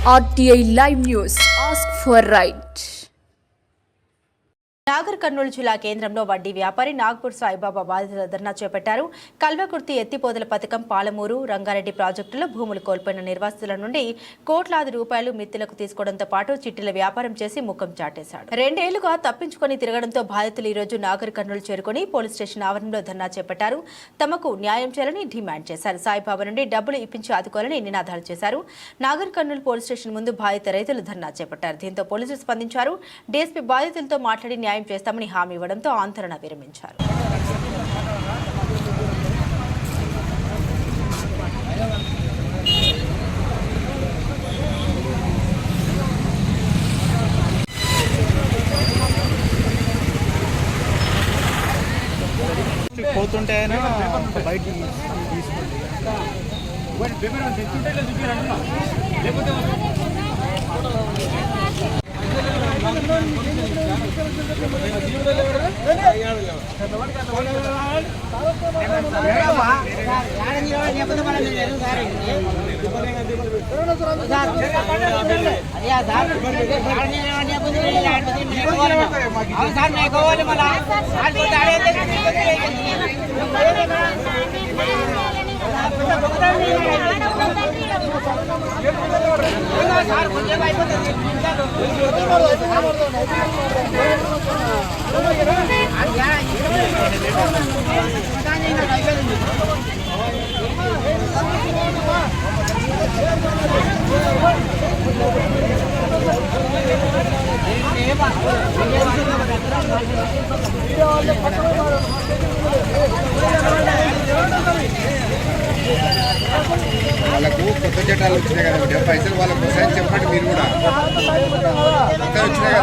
RTI Live News. Ask for right. Nagar Kurnool జిల్లా కేంద్రంలో వడ్డీ వ్యాపారి నాగపూర్ సాయిబాబా బాధితుల ధర్నా చేపట్టారు. కల్వకుర్తి ఎత్తిపోతల పథకం, పాలమూరు, రంగారెడ్డి ప్రాజెక్టులో భూములు కోల్పోయిన నిర్వాసితుల నుండి కోట్లాది రూపాయలు మిత్తులకు తీసుకోవడంతో పాటు చిట్టీల వ్యాపారం చేసి ముఖం చాటేశాడు. 2 ఏళ్లుగా తప్పించుకొని తిరగడంతో బాధితులు ఈ రోజు నాగర్ కర్నూలు చేరుకుని పోలీస్ స్టేషన్ ఆవరణలో ధర్నా చేపట్టారు. తమకు న్యాయం చేయాలని డిమాండ్ చేశారు. సాయిబాబా నుండి డబ్బులు ఇప్పించి ఆదుకోవాలని నినాదాలు చేశారు. నాగర్ కర్నూలు పోలీస్ స్టేషన్ ముందు బాధిత రైతులు ధర్నా చేపట్టారు. దీంతో పోలీసులు స్పందించారు. డీఎస్పీ బాధితులతో మాట్లాడి న్యాయం చేస్తామని హామీ ఇవ్వడంతో ఆందోళన విరమించారు. పోతుంటే వాళ్ళకు కొత్త చట్టాలు వచ్చినాయి కదా, పైసలు వాళ్ళకు వస్తాయని చెప్పండి. మీరు కూడా వచ్చినాయి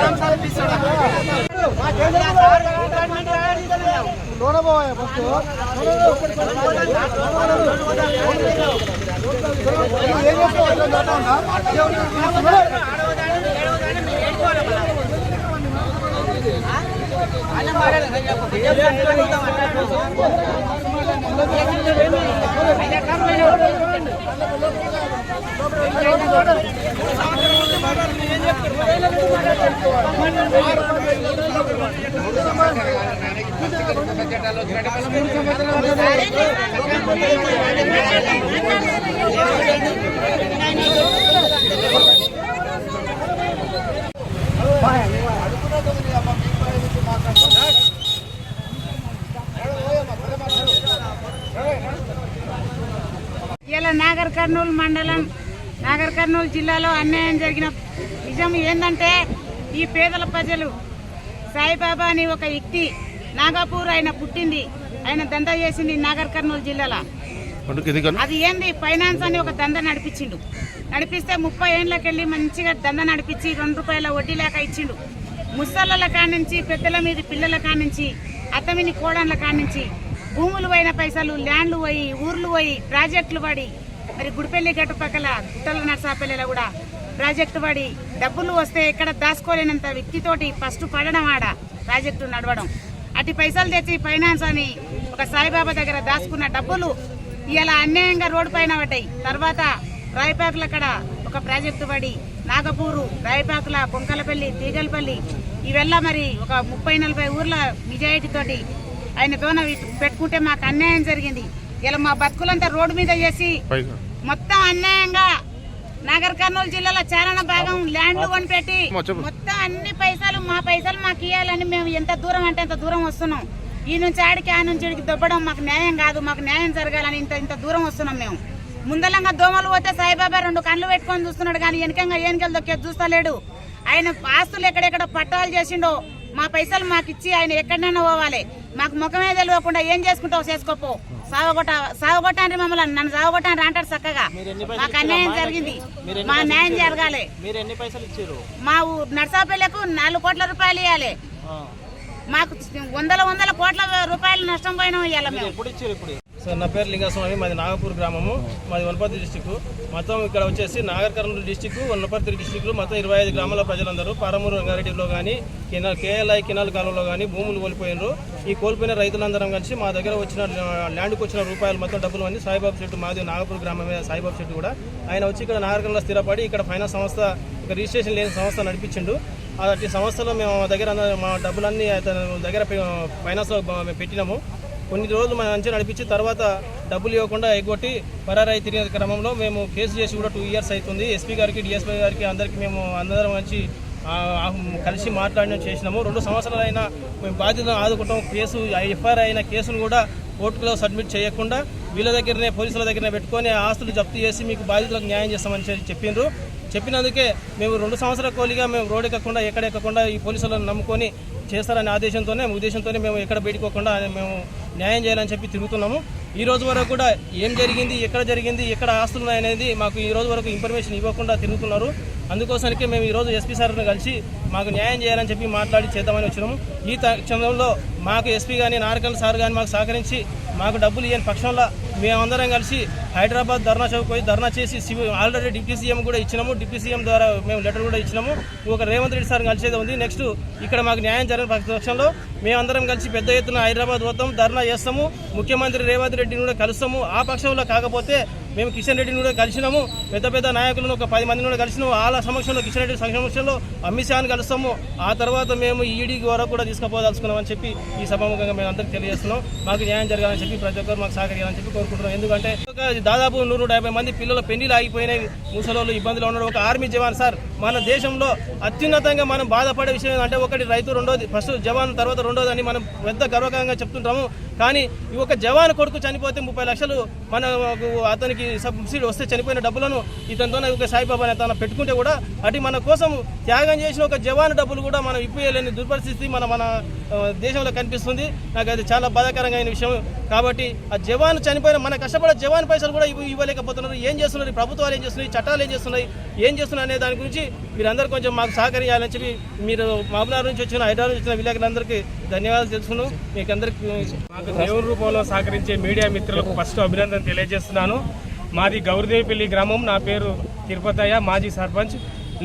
ఇలా నాగర్ కర్నూలు మండలం, నాగర్ కర్నూలు జిల్లాలో అన్యాయం జరిగిన నిజం ఏంటంటే, ఈ పేదల ప్రజలు సాయిబాబా అని ఒక వ్యక్తి నాగపూర్ ఆయన పుట్టింది, ఆయన దందా చేసింది నాగర్ కర్నూలు జిల్లాలో. అది ఏంది, ఫైనాన్స్ అని ఒక దందా నడిపించిండు. నడిపిస్తే 30 ఏళ్ళకెళ్ళి మంచిగా దందా నడిపించి 2 రూపాయల వడ్డీ లేక ఇచ్చిండు. ముసళ్ళ కానించి, పెద్దల మీద పిల్లల కానించి, అత్తమిని కోడళ్ళ కానించి భూములు పోయిన పైసలు, ల్యాండ్లు పోయి, ఊర్లు పోయి, ప్రాజెక్టులు పడి, మరి గుడిపల్లి గట్టు పక్కల గుట్టల నర్సాపల్లిలో కూడా ప్రాజెక్టు పడి డబ్బులు వస్తే ఎక్కడ దాచుకోలేనంత వ్యక్తితోటి ఫస్ట్ పడడం ఆడ ప్రాజెక్టు నడవడం. అటు పైసలు తెచ్చి ఫైనాన్స్ అని ఒక సాయిబాబా దగ్గర దాచుకున్న డబ్బులు ఇలా అన్యాయంగా రోడ్డు పైన పడ్డాయి. తర్వాత రాయపాకుల అక్కడ ఒక ప్రాజెక్టు పడి నాగపూరు, రాయపాకుల, కొంకలపల్లి, తీగలపల్లి ఇవెల్లా మరి ఒక 30-40 ఊర్ల మెజారిటీతోటి ఆయనతోన పెట్టుకుంటే మాకు అన్యాయం జరిగింది. ఇలా మా బతుకులంతా రోడ్డు మీద చేసి మొత్తం అన్యాయంగా నాగర్ కర్నూలు జిల్లాలో చాలా భాగం ల్యాండ్లు కొనిపెట్టి మొత్తం అన్ని పైసలు మా పైసలు మాకు ఇవ్వాలని మేము ఎంత దూరం అంటే అంత దూరం వస్తున్నాం. ఈ నుంచి ఆడికి, ఆ నుంచి ఆడికి దొబ్బడం మాకు న్యాయం కాదు. మాకు న్యాయం జరగాలని ఇంత దూరం వస్తున్నాం మేము. ముందలంగా దోమలు పోతే సాయిబాబా 2 కళ్ళు పెట్టుకొని చూస్తున్నాడు, కానీ వెనకంగా ఏనుకలు దొక్కేది చూస్తలేడు. ఆయన ఆస్తులు ఎక్కడెక్కడ పట్టాలు చేసిండో మా పైసలు మాకు ఇచ్చి ఆయన ఎక్కడైనా పోవాలి. మాకు ముఖమే తెలియకుండా ఏం చేసుకుంటావు చేసుకోపో, సావగొట్టాన్ని మమ్మల్ని, నన్ను సావగొట్టాన్ని అంటారు చక్కగా. మాకు అన్యాయం జరిగింది, మా న్యాయం జరగాలి. మా నర్సాపల్లికు 4 కోట్ల రూపాయలు ఇవ్వాలి. మాకు 100 కోట్ల రూపాయలు నష్టం పోయినాం ఇవ్వాలి. సార్ నా పేరు లింగస్వామి, మాది నాగపూర్ గ్రామము, మాది వనపర్తి డిస్టిక్. మొత్తం ఇక్కడ వచ్చేసి నాగర్ కర్నూలు డిస్టిక్, వనపర్తి డిస్టిక్లో మొత్తం 25 గ్రామాల ప్రజలందరూ పారమూరు రంగారెడ్డిలో కానీ కేఎల్ఐ కెనాల్ కాలంలో కానీ భూములు కోల్పోయినారు. ఈ కోల్పోయిన రైతులందరం కలిసి మా దగ్గర వచ్చిన ల్యాండ్కి వచ్చిన రూపాయలు మొత్తం డబ్బులు అన్ని సాయిబాబు చెట్టు, మాది నాగపూర్ గ్రామమే సాయిబాబు చెట్టు కూడా, ఆయన వచ్చి ఇక్కడ నాగర్ కర్నూలులో స్థిరపడి ఇక్కడ ఫైనాన్స్ సంస్థ, ఒక రిజిస్ట్రేషన్ లేని సంస్థ నడిపించిండు. అలాంటి సంస్థలో మేము దగ్గర మా డబ్బులన్నీ అతను దగ్గర ఫైనాన్స్లో పెట్టినాము. కొన్ని రోజులు మనం మంచిగా నడిపించి తర్వాత డబ్బులు ఇవ్వకుండా ఎగ్గొట్టి పరారాయి తిరిగే క్రమంలో మేము కేసు చేసి కూడా 2 ఇయర్స్ అవుతుంది. ఎస్పీ గారికి, డిఎస్పీ గారికి అందరికీ మేము అందరం వచ్చి కలిసి మాట్లాడిన చేసినాము. 2 సంవత్సరాలు అయినా మేము బాధ్యతను ఆదుకుంటాం. కేసు ఎఫ్ఐఆర్ అయిన కేసును కూడా కోర్టులో సబ్మిట్ చేయకుండా వీళ్ళ దగ్గరనే పోలీసుల దగ్గరనే పెట్టుకొని ఆస్తులు జప్తు చేసి మీకు బాధితులకు న్యాయం చేస్తామని చెప్పిండ్రు. చెప్పినందుకే మేము 2 సంవత్సరాల కోలిగా మేము రోడ్ ఎక్కకుండా ఎక్కడెక్కకుండా ఈ పోలీసులను నమ్ముకొని చేస్తారనే ఉద్దేశంతోనే మేము ఎక్కడ బయటకోకుండా మేము న్యాయం చేయాలని చెప్పి తిరుగుతున్నాము. ఈ రోజు వరకు కూడా ఏం జరిగింది, ఎక్కడ ఆస్తులు ఉన్నాయనేది మాకు ఈ రోజు వరకు ఇన్ఫర్మేషన్ ఇవ్వకుండా తిరుగుతున్నారు. అందుకోసానికే మేము ఈరోజు ఎస్పీ సార్ని కలిసి మాకు న్యాయం చేయాలని చెప్పి మాట్లాడి చేద్దామని వచ్చినాము. ఈ క్షణంలో మాకు ఎస్పీ కానీ నారకల్ సార్ కానీ మాకు సహకరించి మాకు డబ్బులు ఇవ్వని పక్షంలో మేమందరం కలిసి హైదరాబాద్ ధర్నా చౌక్ పోయి ధర్నా చేసి ఆల్రెడీ డిప్యూటీ సీఎం కూడా ఇచ్చినాము. డిప్యూటీ సీఎం ద్వారా మేము లెటర్ కూడా ఇచ్చినాము. ఒక రేవంత్ రెడ్డి సార్ కలిసేది ఉంది. నెక్స్ట్ ఇక్కడ మాకు న్యాయం జరిగిన పక్షంలో మేమందరం కలిసి పెద్ద ఎత్తున హైదరాబాద్ పోతాం, ధర్నా చేస్తాము. ముఖ్యమంత్రి రేవంత్ రెడ్డిని కూడా కలుస్తాము. ఆ పక్షంలో కాకపోతే మేము కిషన్ రెడ్డిని కూడా కలిసినాము. పెద్ద నాయకులను ఒక 10 మందిని కూడా కలిసినాము. వాళ్ళ సమక్షంలో కిషన్ రెడ్డి సమక్షంలో అమిత్ షాని కలుస్తాము. ఆ తర్వాత మేము ఈడీ వరకు కూడా తీసుకుపోదలుచుకున్నామని చెప్పి ఈ సభాముఖంగా మేము అందరికీ తెలియజేస్తున్నాం. మాకు న్యాయం జరగాలని చెప్పి ప్రతి ఒక్కరు మాకు సహకరించాలని చెప్పి కోరుకుంటున్నాం. ఎందుకంటే దాదాపు 150 మంది పిల్లల పెళ్లిలు ఆగిపోయినాయి, ముసలోళ్ళు ఇబ్బందులు ఉన్నారు. ఒక ఆర్మీ జవాన్ సార్, మన దేశంలో అత్యున్నతంగా మనం బాధపడే విషయం అంటే ఒకటి రైతు, రెండోది ఫస్ట్ జవాన్, తర్వాత రెండోది అని మనం పెద్ద గర్వకారంగా చెప్తుంటాము. కానీ ఈ ఒక జవాన్ కొడుకు చనిపోతే 30 లక్షలు మనకు అతనికి సబ్సిడీ వస్తే చనిపోయిన డబ్బులను ఇతనితో ఒక సాయిబాబా అనే తన పెట్టుకుంటే కూడా అటు మన కోసం త్యాగం చేసిన ఒక జవాన్ డబ్బులు కూడా మనం ఇప్పలేని దుర్పరిస్థితి మన దేశంలో కనిపిస్తుంది. నాకు అది చాలా బాధాకరంగా అయిన విషయం. కాబట్టి ఆ జవాన్ చనిపోయిన మన కష్టపడే జవాన్ పైసలు కూడా ఇవ్వలేకపోతున్నారు. ఏం చేస్తున్నారు ప్రభుత్వాలు, ఏం చేస్తున్నాయి, చట్టాలు ఏం చేస్తున్నాయి అనే దాని గురించి మీరందరూ కొంచెం మాకు సహకరించాలని చెప్పి మీరు మహబూబ్నగర్ నుంచి వచ్చిన, హైదరాబాద్ నుంచి వచ్చిన విలేకరులందరికీ ధన్యవాదాలు తెలుసుకున్నాను. మీకు అందరికీ మాకు దేవుని రూపంలో సహకరించే మీడియా మిత్రులకు ఫస్ట్ అభినందన తెలియజేస్తున్నాను. మాది గౌరిదేవిపల్లి గ్రామం. నా పేరు తిరుపతయ్య, మాజీ సర్పంచ్.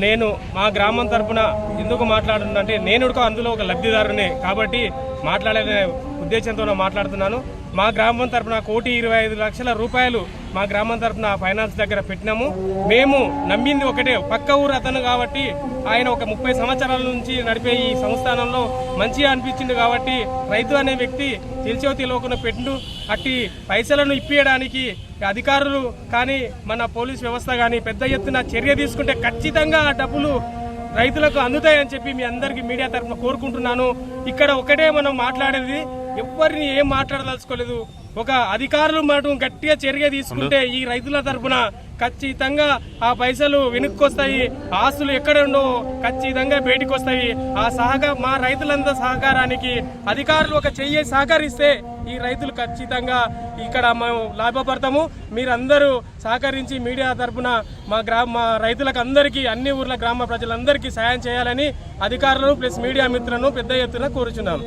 నేను మా గ్రామం తరఫున ఎందుకు మాట్లాడుతుందంటే నేను అందులో ఒక లబ్ధిదారునే కాబట్టి మాట్లాడే ఉద్దేశంతో మాట్లాడుతున్నాను. మా గ్రామం తరఫున 1,25,00,000 రూపాయలు మా గ్రామం తరఫున ఫైనాన్స్ దగ్గర పెట్టినాము. మేము నమ్మింది ఒకటే, పక్క ఊరు అతను కాబట్టి ఆయన ఒక 30 సంవత్సరాల నుంచి నడిపే ఈ సంస్థానంలో మంచిగా అనిపించింది కాబట్టి రైతు అనే వ్యక్తి తెలిసో తెలియకుండా పెట్టిండు. అట్టి పైసలను ఇప్పించడానికి అధికారులు కానీ మన పోలీస్ వ్యవస్థ కానీ పెద్ద ఎత్తున చర్య తీసుకుంటే ఖచ్చితంగా ఆ డబ్బులు రైతులకు అందుతాయని చెప్పి మీ అందరికీ మీడియా తరఫున కోరుకుంటున్నాను. ఇక్కడ ఒకటే మనం మాట్లాడేది, ఎవరిని ఏం మాట్లాడదలుచుకోలేదు. ఒక అధికారులు మాత్రం గట్టిగా చర్య తీసుకుంటే ఈ రైతుల తరఫున ఖచ్చితంగా ఆ పైసలు వెనుక్కొస్తాయి, ఆస్తులు ఎక్కడ ఉండో ఖచ్చితంగా బయటకు వస్తాయి. మా రైతులందరి సహకారానికి అధికారులు ఒక చెయ్యి సహకరిస్తే ఈ రైతులు ఖచ్చితంగా ఇక్కడ మేము లాభపడతాము. మీరందరూ సహకరించి మీడియా తరఫున మా రైతులకు అందరికీ, అన్ని ఊర్ల గ్రామ ప్రజలందరికీ సాయం చేయాలని అధికారులు ప్లస్ మీడియా మిత్రులను పెద్ద ఎత్తున కోరుచున్నాం.